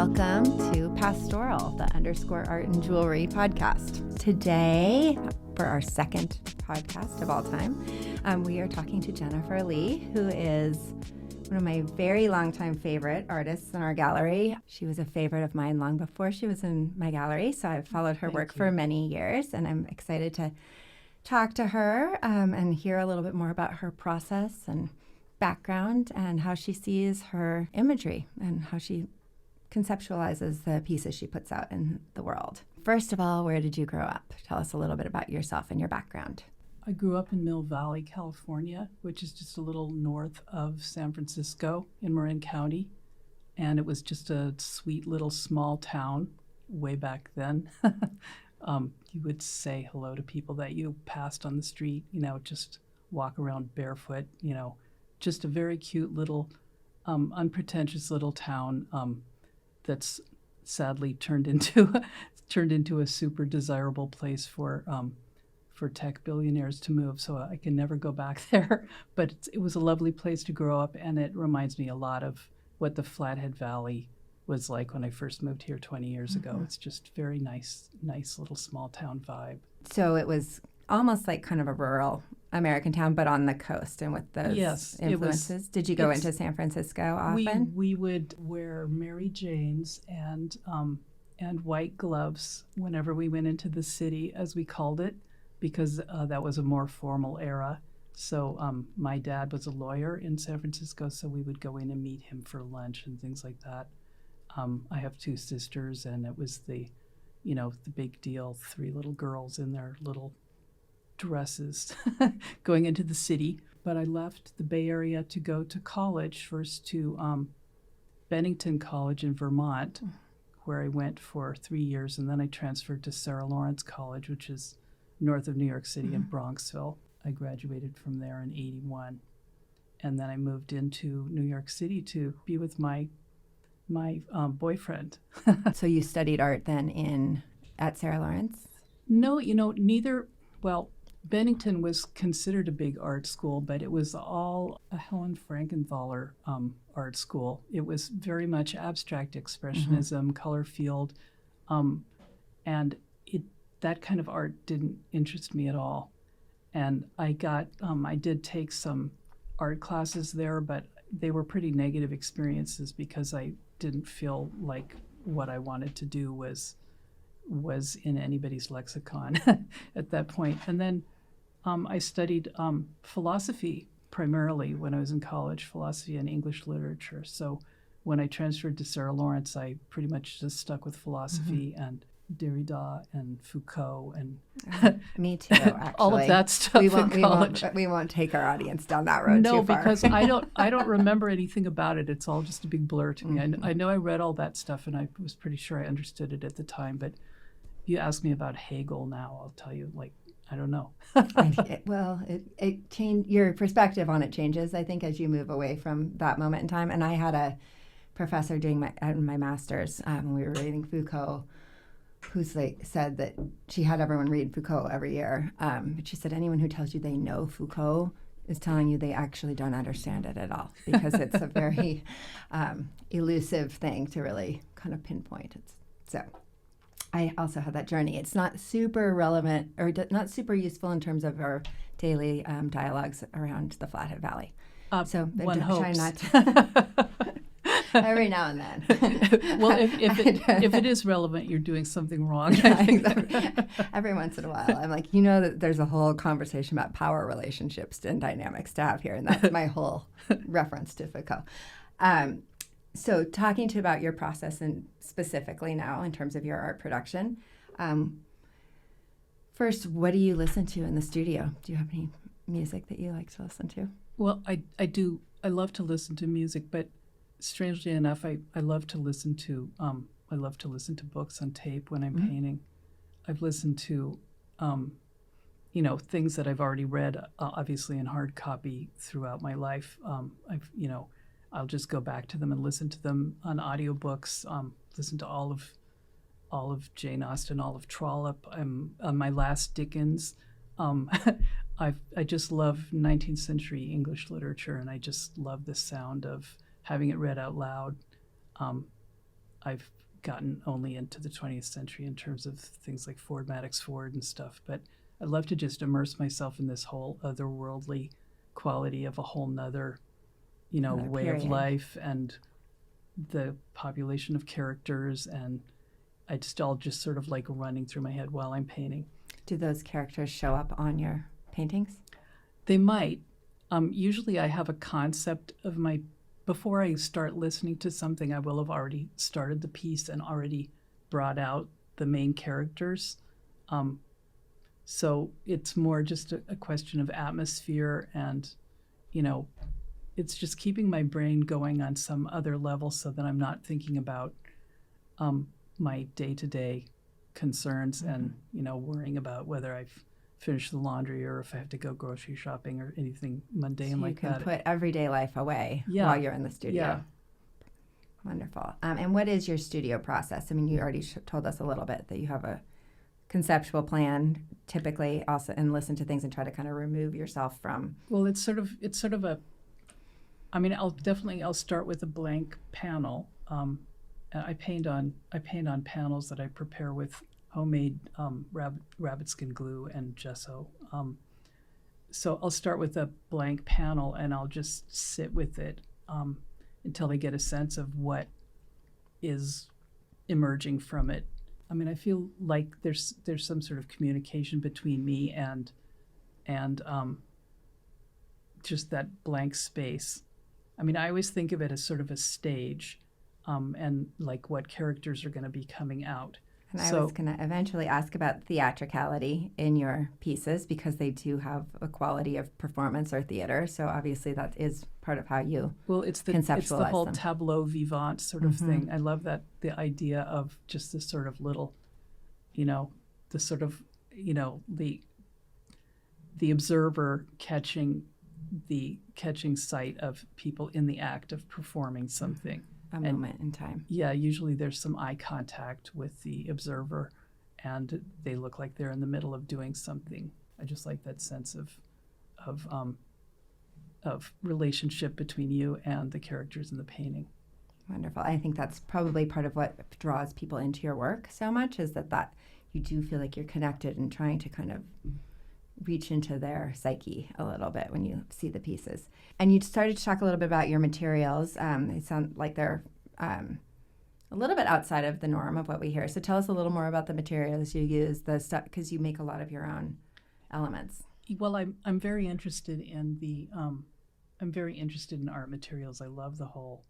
Welcome to Pastoral, the _art and jewelry podcast. Today, for our second podcast of all time, we are talking to Jennifer Lee, who is one of my very longtime favorite artists in our gallery. She was a favorite of mine long before she was in my gallery, so I've followed her work for many years, and I'm excited to talk to her and hear a little bit more about her process and background and how she sees her imagery and how she conceptualizes the pieces she puts out in the world. First of all, where did you grow up? Tell us a little bit about yourself and your background. I grew up in Mill Valley, California, which is just a little north of San Francisco in Marin County. And it was just a sweet little small town way back then. You would say hello to people that you passed on the street, just walk around barefoot, just a very cute little, unpretentious little town that's sadly turned into a super desirable place for tech billionaires to move. So I can never go back there. But it was a lovely place to grow up, and it reminds me a lot of what the Flathead Valley was like when I first moved here 20 years ago. It's just very nice little small town vibe. So it was almost like kind of a rural American town, but on the coast and with those influences. Did you go into San Francisco often? We would wear Mary Janes and white gloves whenever we went into the city, as we called it, because that was a more formal era. So my dad was a lawyer in San Francisco, so we would go in and meet him for lunch and things like that. I have two sisters, and it was the big deal, 3 little girls in their little dresses going into the city. But I left the Bay Area to go to college, first to Bennington College in Vermont, where I went for 3 years, and then I transferred to Sarah Lawrence College, which is north of New York City in Bronxville. I graduated from there in 81, and then I moved into New York City to be with my boyfriend. So you studied art then at Sarah Lawrence? No, neither. Well, Bennington was considered a big art school, but it was all a Helen Frankenthaler art school. It was very much abstract expressionism, color field, and that kind of art didn't interest me at all. And I did take some art classes there, but they were pretty negative experiences because I didn't feel like what I wanted to do was in anybody's lexicon at that point. And then I studied philosophy primarily when I was in college, philosophy and English literature. So when I transferred to Sarah Lawrence, I pretty much just stuck with philosophy and Derrida and Foucault and me too, actually. all of that stuff in college. We won't take our audience down that road No, too far. because I don't remember anything about it. It's all just a big blur to me. I know I read all that stuff, and I was pretty sure I understood it at the time. But if you ask me about Hegel now, I'll tell you, I don't know. It changed. Your perspective on it changes, I think, as you move away from that moment in time. And I had a professor doing my master's when we were reading Foucault, who's said that she had everyone read Foucault every year. But she said anyone who tells you they know Foucault is telling you they actually don't understand it at all, because it's a very elusive thing to really kind of pinpoint. So I also had that journey. It's not super relevant or not super useful in terms of our daily dialogues around the Flathead Valley. So one try hopes. not to. Every now and then. Well, if it is relevant, you're doing something wrong. Every once in a while, I'm like, that there's a whole conversation about power relationships and dynamics to have here, and that's my whole reference to Foucault. So talking to you about your process, and specifically now in terms of your art production, first, what do you listen to in the studio? Do you have any music that you like to listen to? Well, I do. I love to listen to music, but strangely enough, I love to listen to books on tape when I'm painting. I've listened to things that I've already read, obviously in hard copy throughout my life. I'll just go back to them and listen to them on audiobooks. Listen to all of Jane Austen, all of Trollope. I'm on my last Dickens. I just love 19th century English literature, and I just love the sound of having it read out loud. I've gotten only into the 20th century in terms of things like Ford Madox Ford and stuff. But I love to just immerse myself in this whole otherworldly quality of a whole nother, Another way period. of life and the population of characters. And it's all just sort of like running through my head while I'm painting. Do those characters show up on your paintings? They might. Usually I have a concept of before I start listening to something, I will have already started the piece and already brought out the main characters. So it's more just a question of atmosphere and, it's just keeping my brain going on some other level so that I'm not thinking about my day-to-day concerns and, worrying about whether I've finished the laundry or if I have to go grocery shopping or anything mundane like that. You can put everyday life away Yeah. while you're in the studio. Yeah. Wonderful. And what is your studio process? I mean, you already told us a little bit that you have a conceptual plan typically also, and listen to things and try to kind of remove yourself from. Well, it's sort of a, I mean, I'll start with a blank panel. I paint on panels that I prepare with homemade rabbit skin glue and gesso. So I'll start with a blank panel and I'll just sit with it until I get a sense of what is emerging from it. I mean, I feel like there's some sort of communication between me and just that blank space. I mean, I always think of it as sort of a stage, and like what characters are going to be coming out. And I was going to eventually ask about theatricality in your pieces because they do have a quality of performance or theater. So obviously that is part of how you it's the whole them. Tableau vivant sort of thing. I love the idea of just this sort of little, the sort of, the observer catching sight of people in the act of performing something. A moment in time. Yeah, usually there's some eye contact with the observer and they look like they're in the middle of doing something. I just like that sense of relationship between you and the characters in the painting. Wonderful. I think that's probably part of what draws people into your work so much is that you do feel like you're connected and trying to kind of reach into their psyche a little bit when you see the pieces. And you started to talk a little bit about your materials. They sound like they're a little bit outside of the norm of what we hear. So tell us a little more about the materials you use, the stuff, because you make a lot of your own elements. Well, I'm very interested in art materials. I love the whole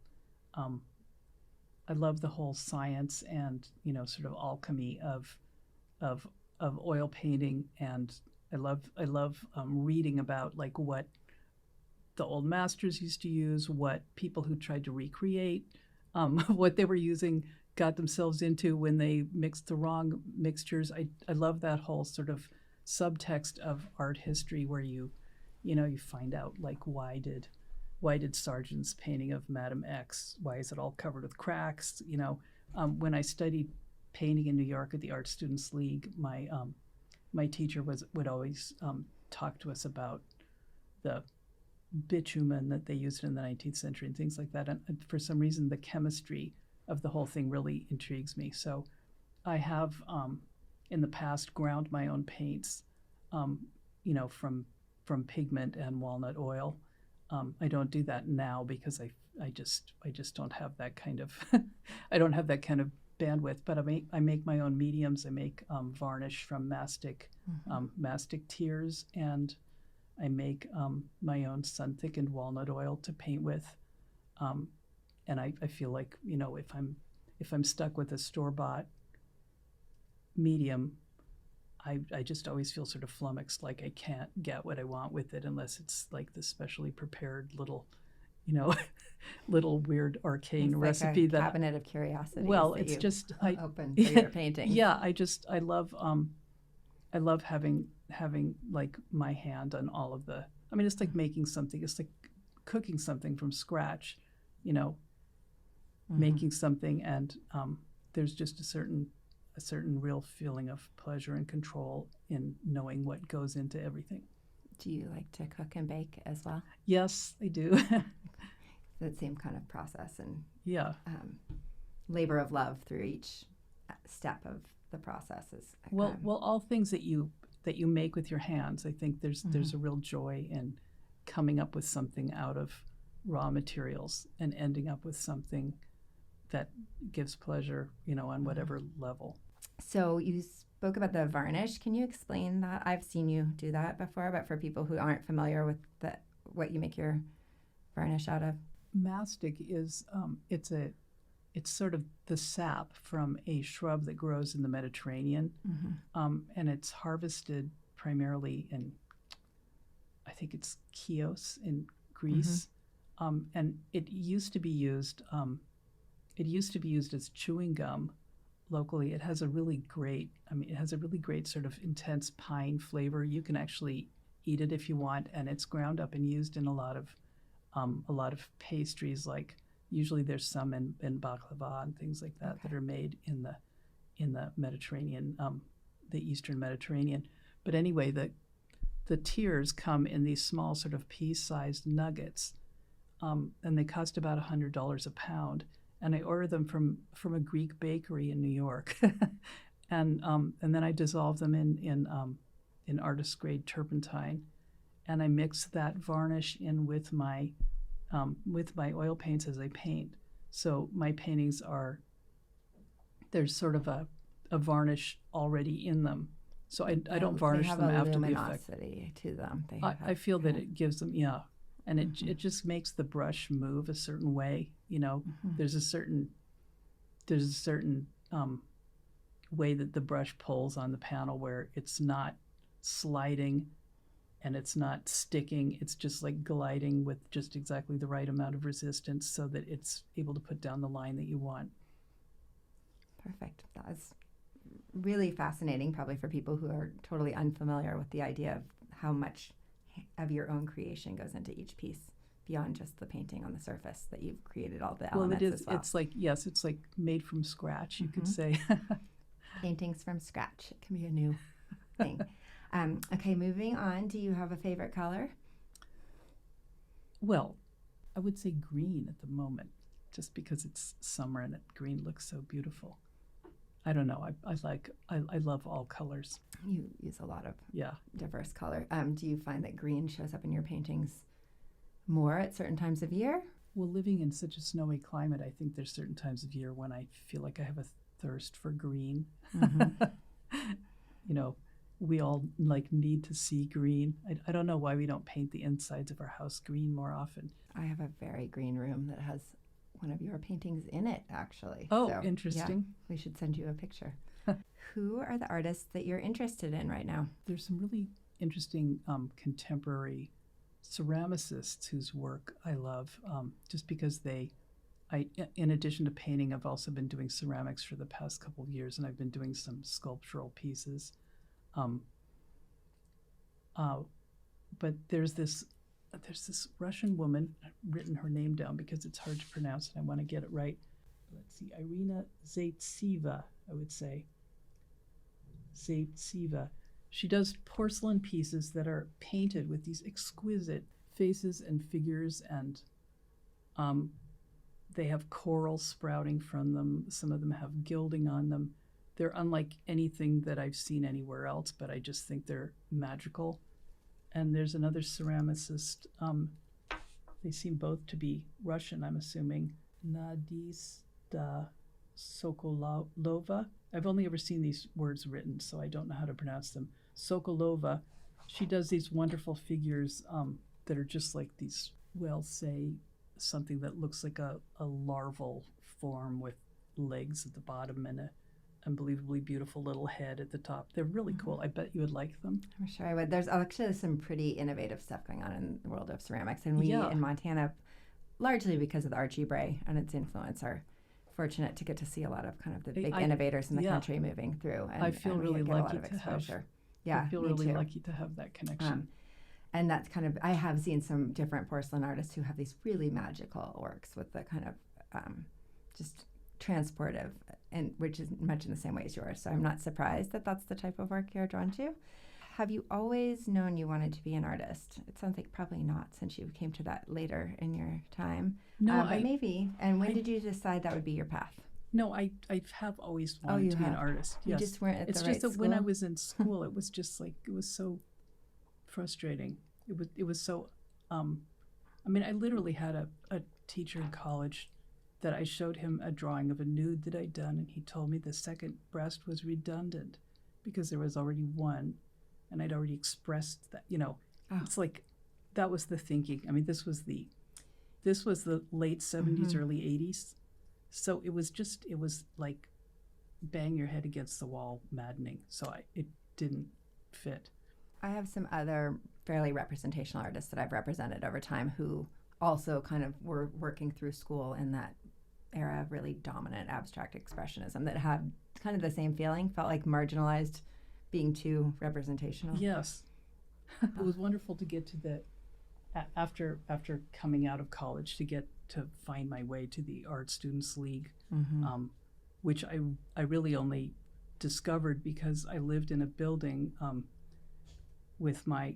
science and sort of alchemy of oil painting, and I love reading about like what the old masters used to use, what people who tried to recreate, what they were using, got themselves into when they mixed the wrong mixtures. I love that whole sort of subtext of art history where you find out like why did Sargent's painting of Madame X, why is it all covered with cracks? When I studied painting in New York at the Art Students League, my teacher would always talk to us about the bitumen that they used in the 19th century and things like that. And for some reason, the chemistry of the whole thing really intrigues me. So I have, in the past, ground my own paints, from pigment and walnut oil. I don't do that now because I just don't have that kind of I don't have that kind of bandwidth. But I make my own mediums. I make varnish from mastic tears, and I make my own sun-thickened walnut oil to paint with. And I feel like if I'm stuck with a store-bought medium, I just always feel sort of flummoxed, like I can't get what I want with it unless it's like this specially prepared little weird arcane it's recipe like a that cabinet of curiosities. Well, it's just open for your painting. Yeah, I love having like my hand on all of the. I mean, it's like making something. It's like cooking something from scratch, making something, and there's just a certain real feeling of pleasure and control in knowing what goes into everything. Do you like to cook and bake as well? Yes, I do. That same kind of process, and yeah. labor of love through each step of the process. Is well, all things that you make with your hands. I think there's a real joy in coming up with something out of raw materials and ending up with something that gives pleasure, on whatever level. So you spoke about the varnish. Can you explain that? I've seen you do that before, but for people who aren't familiar with what you make your varnish out of. Mastic is it's sort of the sap from a shrub that grows in the Mediterranean, and it's harvested primarily in, I think it's Chios in Greece, and it used to be used. It used to be used as chewing gum locally. It has a really great sort of intense pine flavor. You can actually eat it if you want, and it's ground up and used in a lot of pastries. Like usually there's some in baklava and things like that that are made in the Mediterranean, the Eastern Mediterranean. But anyway, the tears come in these small sort of pea-sized nuggets, and they cost about $100 a pound. And I order them from a Greek bakery in New York, and then I dissolve them in artist grade turpentine, and I mix that varnish in with my oil paints as I paint. So my paintings there's sort of a varnish already in them. So I don't varnish them after the effect. They have a luminosity to them. I feel that it gives them, and it just makes the brush move a certain way. There's a certain way that the brush pulls on the panel where it's not sliding and it's not sticking. It's just like gliding with just exactly the right amount of resistance so that it's able to put down the line that you want. Perfect. That was really fascinating, probably for people who are totally unfamiliar with the idea of how much of your own creation goes into each piece beyond just the painting on the surface, that you've created all the elements as well. It's like made from scratch, you could say. Paintings from scratch. It can be a new thing. Okay, moving on. Do you have a favorite color? Well, I would say green at the moment, just because it's summer and green looks so beautiful. I don't know. I love all colors. You use a lot of diverse color. Do you find that green shows up in your paintings more at certain times of year? Well, living in such a snowy climate, I think there's certain times of year when I feel like I have a thirst for green. We all need to see green. I don't know why we don't paint the insides of our house green more often. I have a very green room that has one of your paintings in it, actually. Oh, so, interesting. Yeah, we should send you a picture. Who are the artists that you're interested in right now? There's some really interesting contemporary ceramicists whose work I love, just because in addition to painting, I've also been doing ceramics for the past couple of years, and I've been doing some sculptural pieces. But there's this Russian woman. I've written her name down because it's hard to pronounce and I want to get it right. Let's see, Irina Zaitseva, I would say. Zaitseva. She does porcelain pieces that are painted with these exquisite faces and figures, and they have coral sprouting from them. Some of them have gilding on them. They're unlike anything that I've seen anywhere else, but I just think they're magical. And there's another ceramicist. They seem both to be Russian, I'm assuming. Nadista Sokolova. I've only ever seen these words written, so I don't know how to pronounce them. Sokolova. She does these wonderful figures that are just like these, say, something that looks like a larval form with legs at the bottom and a unbelievably beautiful little head at the top. They're really cool. I bet you would like them. I'm sure I would. There's actually some pretty innovative stuff going on in the world of ceramics, and we in Montana, largely because of the Archie Bray and its influence, are fortunate to get to see a lot of kind of the big innovators in the country moving through. And I feel really lucky to exposure. I feel really lucky to have that connection. And that's kind of, I have seen some different porcelain artists who have these really magical works with the kind of just transportive, and which is much in the same way as yours. So I'm not surprised that that's the type of work you're drawn to. Have you always known you wanted to be an artist? It sounds like probably not, since you came to that later in your time. No, but maybe. And when did you decide that would be your path? No, I have always Oh, wanted you to be an have. artist. You Yes. just weren't at It's the just right that when I school? was in school, it was just like, it was so frustrating. It was so, I mean, I literally had a teacher in college that I showed him a drawing of a nude that I'd done, and he told me the second breast was redundant because there was already one, and I'd already expressed that. Oh. It's like that was the thinking. I mean, this was the late 70s, early 80s, so it was like bang your head against the wall, maddening. So it didn't fit. I have some other fairly representational artists that I've represented over time who also kind of were working through school in that era of really dominant abstract expressionism that had kind of the same feeling, felt like marginalized, being too representational. Yes. It was wonderful to get to after coming out of college, to get to find my way to the Art Students League, which I really only discovered because I lived in a building with my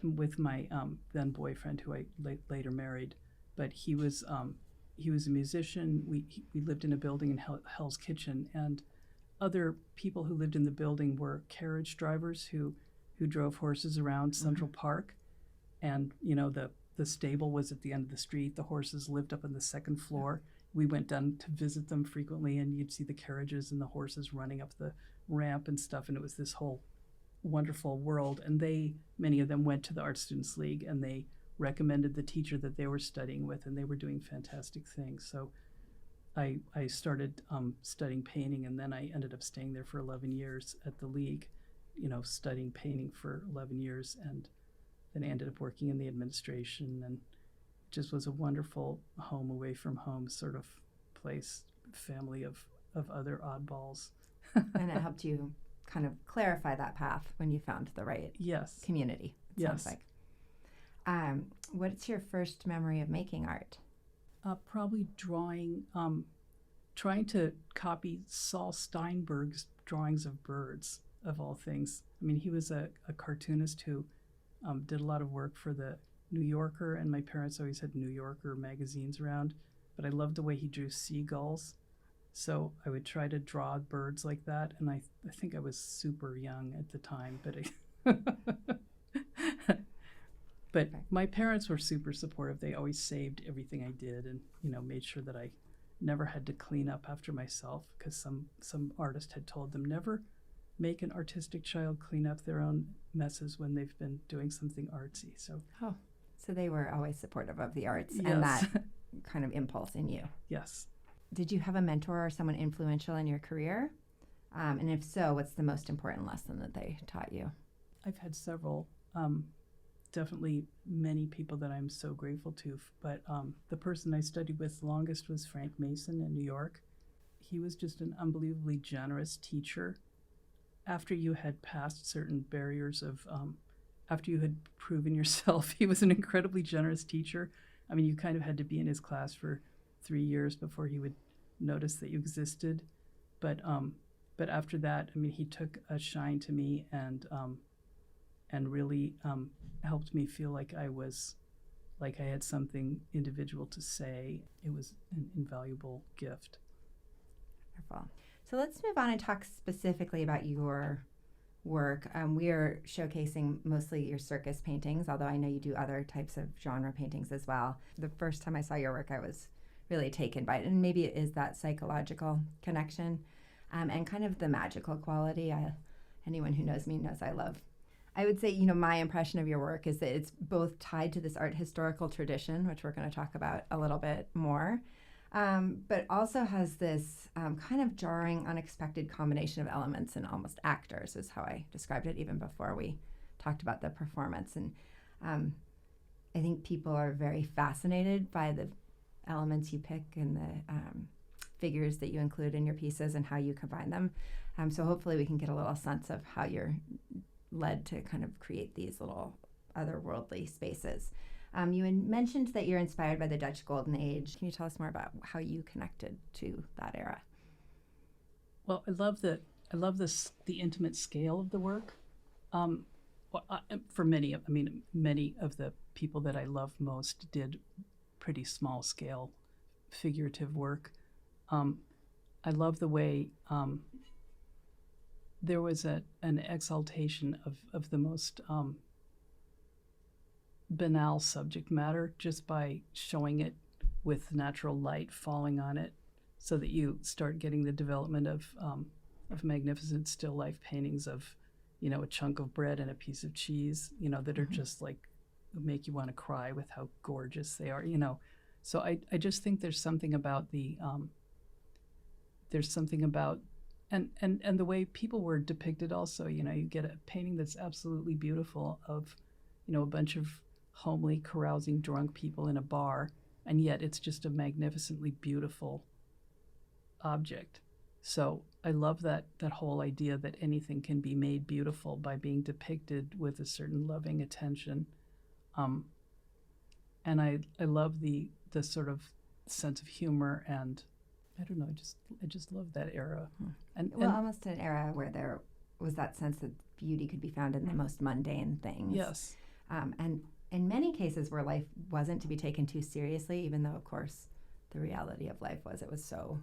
then boyfriend, who I later married, but he was a musician. We lived in a building in Hell's Kitchen, and other people who lived in the building were carriage drivers who drove horses around Central Park, and the stable was at the end of the street. The horses lived up on the second floor. We went down to visit them frequently, and you'd see the carriages and the horses running up the ramp and stuff, and it was this whole wonderful world. And many of them went to the Art Students League, and they recommended the teacher that they were studying with, and they were doing fantastic things. So I started studying painting, and then I ended up staying there for 11 years at the League, studying painting for 11 years, and then I ended up working in the administration, and just was a wonderful home away from home sort of place, family of other oddballs. And it helped you kind of clarify that path when you found the right community, it sounds like. What's your first memory of making art? Probably drawing, trying to copy Saul Steinberg's drawings of birds, of all things. I mean, he was a cartoonist who did a lot of work for the New Yorker, and my parents always had New Yorker magazines around, but I loved the way he drew seagulls. So I would try to draw birds like that, and I think I was super young at the time, but my parents were super supportive. They always saved everything I did, and made sure that I never had to clean up after myself, because some artist had told them, never make an artistic child clean up their own messes when they've been doing something artsy. So they were always supportive of the arts. Yes. And that kind of impulse in you. Yes. Did you have a mentor or someone influential in your career? And if so, what's the most important lesson that they taught you? I've had several. Definitely many people that I'm so grateful to. But the person I studied with longest was Frank Mason in New York. He was just an unbelievably generous teacher. After you had passed certain barriers of, after you had proven yourself, he was an incredibly generous teacher. I mean, you kind of had to be in his class for 3 years before he would notice that you existed. But after that, I mean, he took a shine to me and really helped me feel like I had something individual to say. It was an invaluable gift. Wonderful. So let's move on and talk specifically about your work. We are showcasing mostly your circus paintings, although I know you do other types of genre paintings as well. The first time I saw your work, I was really taken by it, and maybe it is that psychological connection and kind of the magical quality. Anyone who knows me knows I love. I would say, my impression of your work is that it's both tied to this art historical tradition, which we're going to talk about a little bit more, but also has this kind of jarring, unexpected combination of elements and almost actors, is how I described it even before we talked about the performance. And I think people are very fascinated by the elements you pick and the figures that you include in your pieces and how you combine them. So hopefully we can get a little sense of how you're led to kind of create these little otherworldly spaces. You had mentioned that you're inspired by the Dutch Golden Age. Can you tell us more about how you connected to that era? Well, I love the intimate scale of the work. For many of the people that I love most did pretty small scale figurative work. I love the way there was an exaltation of the most banal subject matter just by showing it with natural light falling on it, so that you start getting the development of magnificent still life paintings of, a chunk of bread and a piece of cheese, that are just like make you want to cry with how gorgeous they are. So I just think there's something about and the way people were depicted also. You get a painting that's absolutely beautiful of, a bunch of homely, carousing, drunk people in a bar, and yet it's just a magnificently beautiful object. So I love that whole idea that anything can be made beautiful by being depicted with a certain loving attention. And I love the sort of sense of humor, and I don't know, I just love that era. And almost an era where there was that sense that beauty could be found in the most mundane things. Yes. And in many cases where life wasn't to be taken too seriously, even though, of course, the reality of life was it was so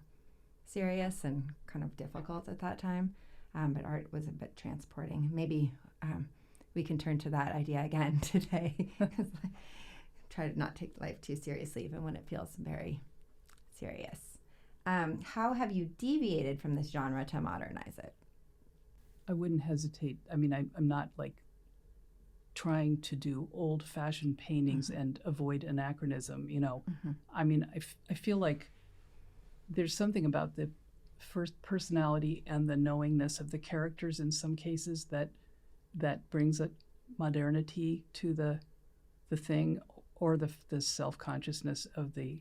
serious and kind of difficult at that time. But art was a bit transporting. Maybe we can turn to that idea again today. Try to not take life too seriously, even when it feels very serious. How have you deviated from this genre to modernize it? I wouldn't hesitate. I mean, I'm not like trying to do old-fashioned paintings and avoid anachronism, I mean, I feel like there's something about the first personality and the knowingness of the characters in some cases that brings a modernity to the thing, or the self-consciousness of the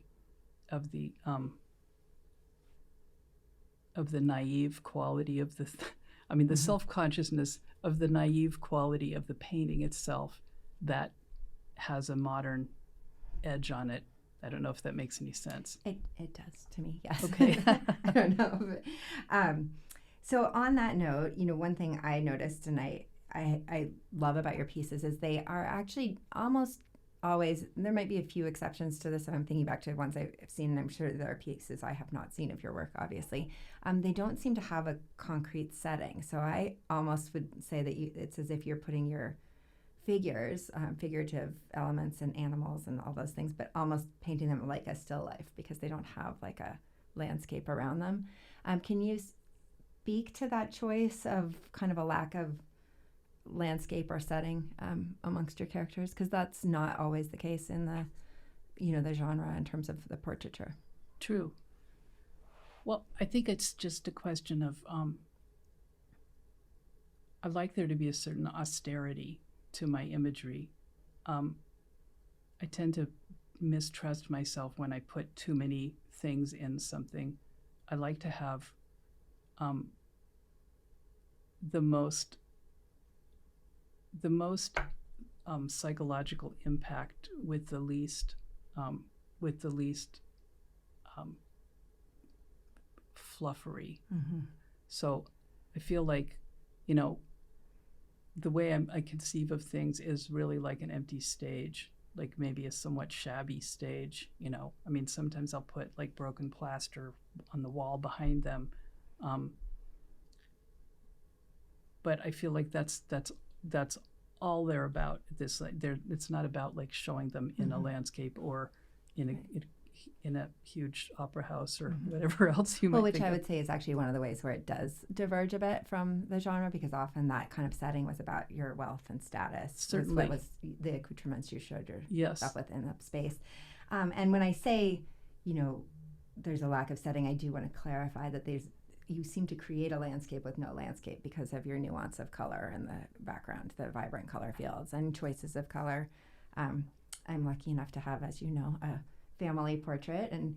naive quality of the self-consciousness of the naive quality of the painting itself that has a modern edge on it. I don't know if that makes any sense. It does to me, yes. Okay. I don't know. But, so on that note, one thing I noticed and I love about your pieces is they are actually almost always, there might be a few exceptions to this, and I'm thinking back to ones I've seen, and I'm sure there are pieces I have not seen of your work, obviously. They don't seem to have a concrete setting. So I almost would say that it's as if you're putting your figures, figurative elements and animals and all those things, but almost painting them like a still life because they don't have like a landscape around them. Can you speak to that choice of kind of a lack of landscape or setting amongst your characters, because that's not always the case in the the genre in terms of the portraiture? True. Well, I think it's just a question of I'd like there to be a certain austerity to my imagery. I tend to mistrust myself when I put too many things in something. I like to have the most psychological impact with the least fluffery. So I feel like the way I conceive of things is really like an empty stage, like maybe a somewhat shabby stage. I mean, sometimes I'll put like broken plaster on the wall behind them, but I feel like that's all they're about. It's not about like showing them in a landscape or in a huge opera house or whatever else you might which think I of. would say is actually one of the ways where it does diverge a bit from the genre, because often that kind of setting was about your wealth and status. Certainly. What was the accoutrements you showed your stuff with in the space. And when I say, there's a lack of setting, I do want to clarify that you seem to create a landscape with no landscape because of your nuance of color in the background, the vibrant color fields and choices of color. I'm lucky enough to have, as you know, a family portrait, and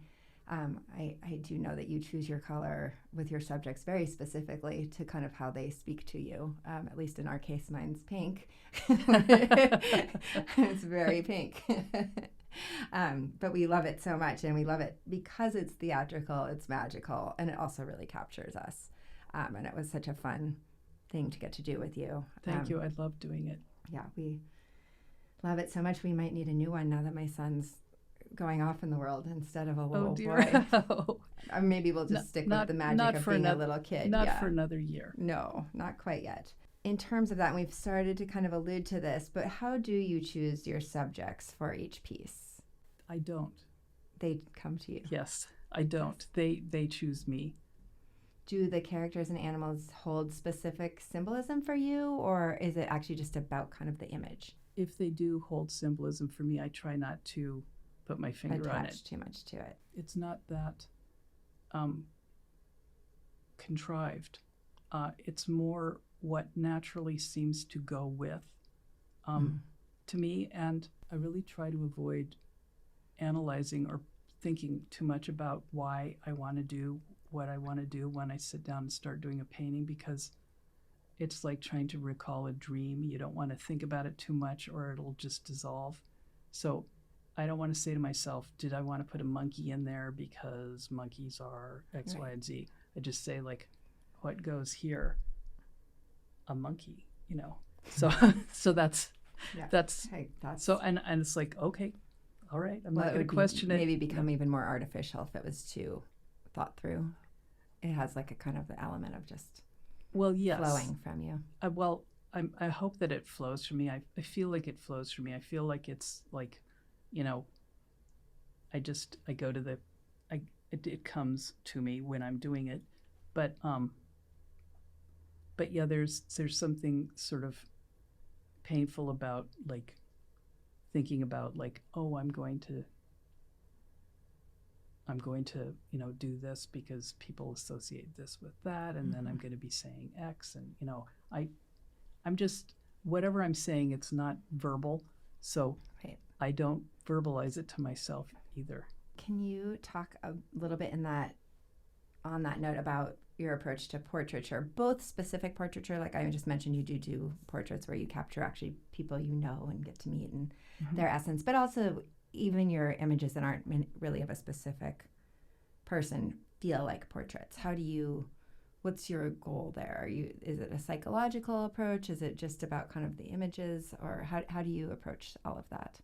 I do know that you choose your color with your subjects very specifically to kind of how they speak to you. At least in our case, mine's pink. It's very pink. But we love it so much, and we love it because it's theatrical, it's magical, and it also really captures us. And it was such a fun thing to get to do with you. Thank you. I love doing it. Yeah, we love it so much. We might need a new one now that my son's going off in the world instead of a little dear. boy. Oh. Or maybe we'll just stick with the magic of being a little kid. Not for another year. No, not quite yet. In terms of that, and we've started to kind of allude to this, but how do you choose your subjects for each piece? I don't. They come to you. Yes, I don't. Yes. They choose me. Do the characters and animals hold specific symbolism for you, or is it actually just about kind of the image? If they do hold symbolism for me, I try not to put my finger on it. Attach too much to it. It's not that contrived. It's more what naturally seems to go with to me, and I really try to avoid analyzing or thinking too much about why I want to do what I want to do when I sit down and start doing a painting, because it's like trying to recall a dream. You don't want to think about it too much or it'll just dissolve. So I don't want to say to myself, did I want to put a monkey in there because monkeys are X, right. Y, and Z? I just say, like, what goes here? A monkey, you know. So that's so, and it's like, okay, all right, I'm not going to question it. Maybe become even more artificial if it was too thought through. It has like a kind of the element of just flowing from you. I hope that it flows from me. I feel like it flows from me. I feel like it's like, you know, I go to the, it comes to me when I'm doing it, but yeah, there's something sort of painful about like thinking about like, oh, I'm going to, you know, do this because people associate this with that, and then I'm going to be saying X, and you know, I'm just, whatever I'm saying, it's not verbal, so right. I don't verbalize it to myself either. Can you talk a little bit on that note about your approach to portraiture, both specific portraiture, like I just mentioned, you do portraits where you capture actually people you know and get to meet and their essence, but also even your images that aren't really of a specific person feel like portraits. What's your goal there? Is it a psychological approach? Is it just about kind of the images, or how do you approach all of that?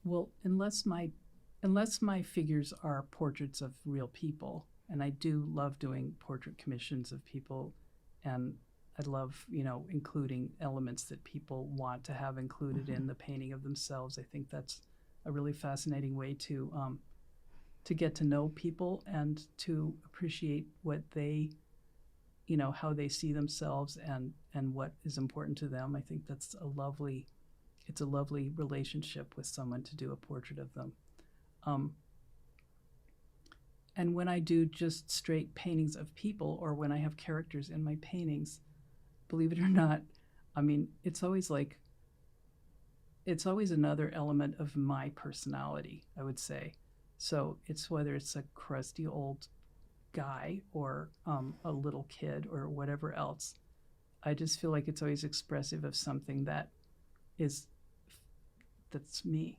Well, unless my figures are portraits of real people, and I do love doing portrait commissions of people, and I love, you know, including elements that people want to have included in the painting of themselves. I think that's a really fascinating way to get to know people and to appreciate what they, you know, how they see themselves and what is important to them. I think that's a lovely relationship with someone to do a portrait of them. And when I do just straight paintings of people, or when I have characters in my paintings, believe it or not, I mean, it's always another element of my personality, I would say. So it's whether it's a crusty old guy or a little kid or whatever else. I just feel like it's always expressive of something that's me.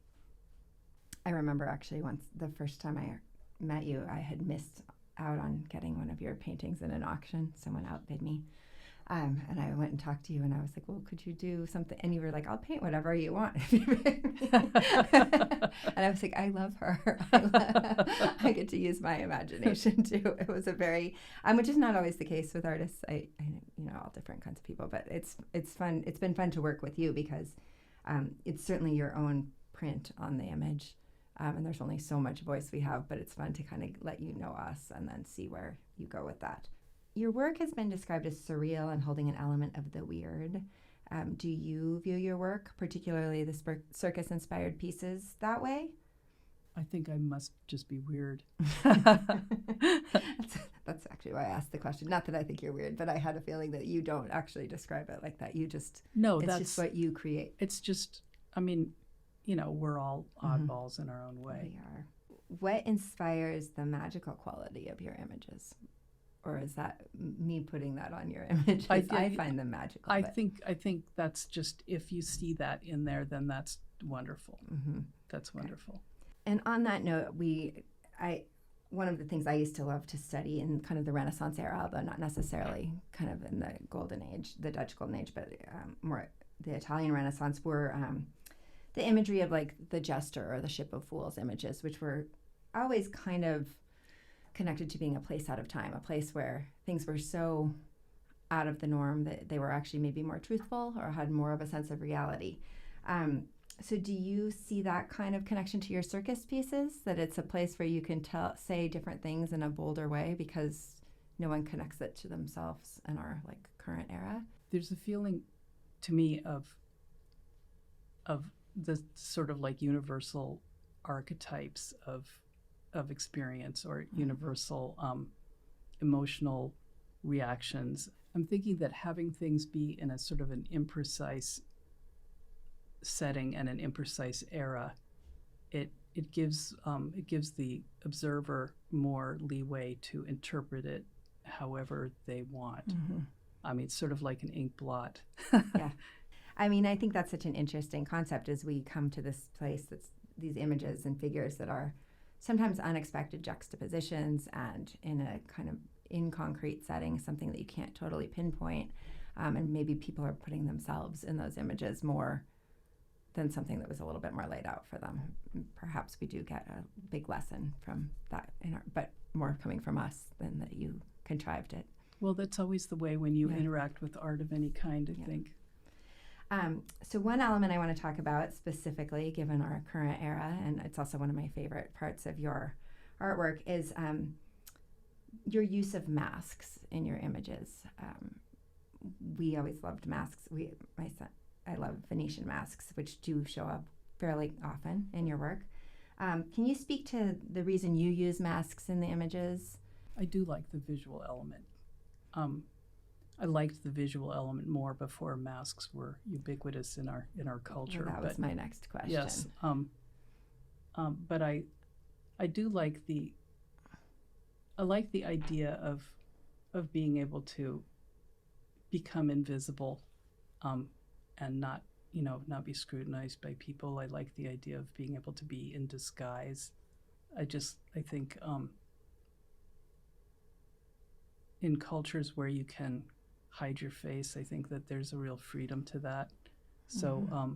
I remember actually once, the first time I met you, I had missed out on getting one of your paintings in an auction. Someone outbid me. And I went and talked to you, and I was like, well, could you do something? And you were like, I'll paint whatever you want. And I was like, I love her. I get to use my imagination too. It was a very, which is not always the case with artists. I you know, all different kinds of people, but it's fun. It's been fun to work with you because it's certainly your own print on the image. And there's only so much voice we have, but it's fun to kind of let you know us and then see where you go with that. Your work has been described as surreal and holding an element of the weird. Do you view your work, particularly the circus-inspired pieces, that way? I think I must just be weird. That's actually why I asked the question. Not that I think you're weird, but I had a feeling that you don't actually describe it like that. It's just what you create. It's just, I mean, you know, we're all oddballs in our own way. We are. What inspires the magical quality of your images? Or is that me putting that on your image? I find them magical. I think that's just, if you see that in there, then that's wonderful. That's wonderful. And on that note, one of the things I used to love to study in kind of the Renaissance era, although not necessarily kind of in the Golden Age, the Dutch Golden Age, but more the Italian Renaissance, were the imagery of like the Jester or the Ship of Fools images, which were always kind of connected to being a place out of time, a place where things were so out of the norm that they were actually maybe more truthful or had more of a sense of reality. So do you see that kind of connection to your circus pieces, that it's a place where you can say different things in a bolder way because no one connects it to themselves in our like current era? There's a feeling to me of the sort of like universal archetypes of experience or universal emotional reactions. I'm thinking that having things be in a sort of an imprecise setting and an imprecise era, it gives the observer more leeway to interpret it however they want. Mm-hmm. I mean, it's sort of like an ink blot. Yeah. I mean, I think that's such an interesting concept as we come to this place that's these images and figures that are sometimes unexpected juxtapositions and in a kind of in concrete setting, something that you can't totally pinpoint. And maybe people are putting themselves in those images more than something that was a little bit more laid out for them. Perhaps we do get a big lesson from that, but more coming from us than that you contrived it. Well, that's always the way when you interact with art of any kind, I think. So one element I want to talk about specifically, given our current era, and it's also one of my favorite parts of your artwork, is your use of masks in your images. We always loved masks. I love Venetian masks, which do show up fairly often in your work. Can you speak to the reason you use masks in the images? I do like the visual element. I liked the visual element more before masks were ubiquitous in our culture. Well, that was my next question. Yes, but I do like the idea of being able to become invisible, and not be scrutinized by people. I like the idea of being able to be in disguise. I think in cultures where you can hide your face, I think that there's a real freedom to that. So,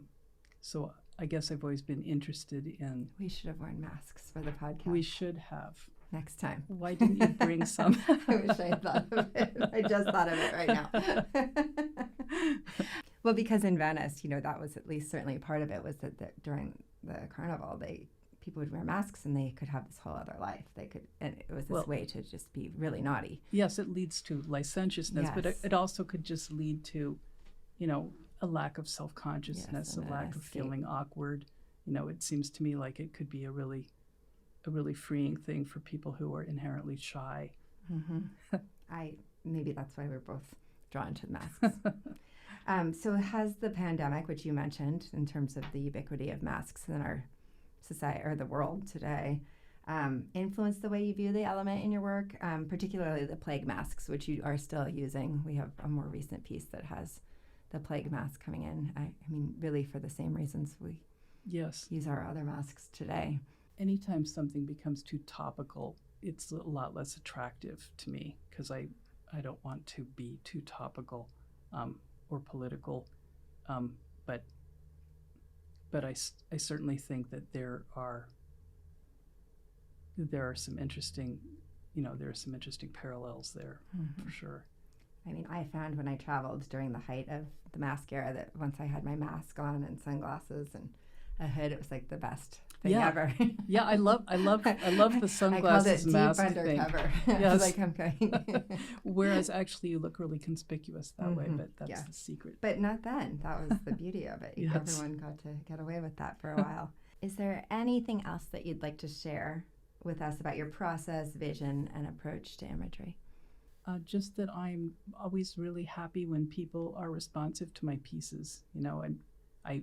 so I guess I've always been interested in. We should have worn masks for the podcast. We should have. Next time. Why didn't you bring some? I wish I had thought of it. I just thought of it right now. Well, because in Venice, that was at least certainly part of it, was that during the carnival, people would wear masks and they could have this whole other life. And it was this way to just be really naughty. Yes, it leads to licentiousness, but it also could just lead to, a lack of self-consciousness, a lack of feeling awkward. It seems to me like it could be a really freeing thing for people who are inherently shy. Mm-hmm. Maybe that's why we're both drawn to masks. So has the pandemic, which you mentioned in terms of the ubiquity of masks in our society or the world today, influenced the way you view the element in your work, particularly the plague masks, which you are still using? We have a more recent piece that has the plague mask coming in. I mean, really for the same reasons we use our other masks today. Anytime something becomes too topical, it's a lot less attractive to me because I don't want to be too topical or political. But I certainly think that there are some interesting, parallels there, for sure. I mean, I found when I traveled during the height of the mask era that once I had my mask on and sunglasses and a hood, it was like the best thing ever. Yeah, I love the sunglasses mask thing. I called it deep undercover. Yes. Like I'm going. Whereas actually you look really conspicuous that way, but that's the secret. But not then. That was the beauty of it. Yes. Everyone got to get away with that for a while. Is there anything else that you'd like to share with us about your process, vision, and approach to imagery? Just that I'm always really happy when people are responsive to my pieces, and I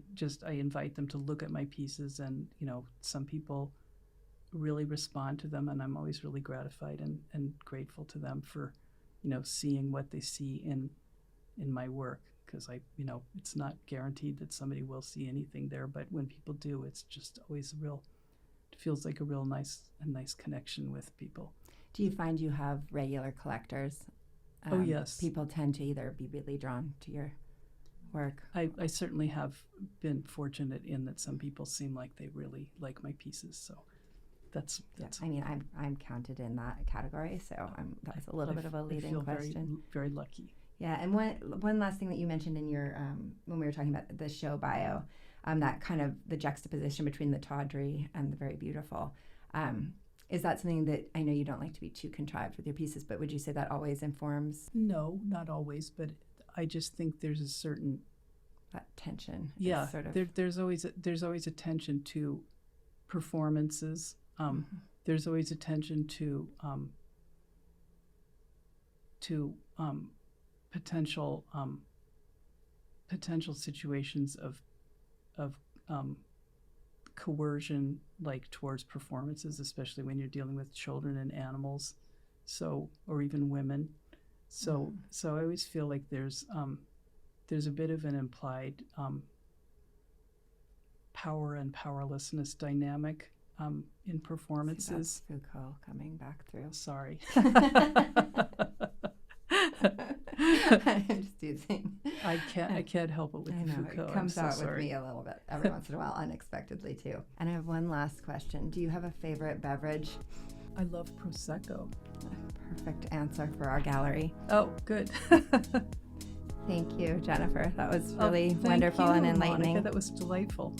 invite them to look at my pieces, and some people really respond to them, and I'm always really gratified and grateful to them for seeing what they see in my work, because it's not guaranteed that somebody will see anything there, but when people do, it's just always it feels like a real nice connection with people. Do you find you have regular collectors? Oh, yes. People tend to either be really drawn to your work. I certainly have been fortunate in that some people seem like they really like my pieces. So that's. I mean, I'm counted in that category, so that's a little bit of a leading I feel question. Very, very lucky. Yeah, and one last thing that you mentioned in your when we were talking about the show bio, that kind of the juxtaposition between the tawdry and the very beautiful. Is that something that, I know you don't like to be too contrived with your pieces, but would you say that always informs? No, not always, but I just think there's a certain that tension. Yeah, sort of. there's always attention to performances. There's always attention to potential situations of coercion, like towards performances, especially when you're dealing with children and animals, or even women. So I always feel like there's a bit of an implied power and powerlessness dynamic in performances. See, that's Foucault coming back through. Sorry. I'm just teasing. I can't help it with the Foucault. It comes out sorry. with me a little bit every once in a while, unexpectedly too. And I have one last question. Do you have a favorite beverage? I love Prosecco. Perfect answer for our gallery. Oh, good. Thank you, Jennifer. That was really wonderful and enlightening. Monica, that was delightful.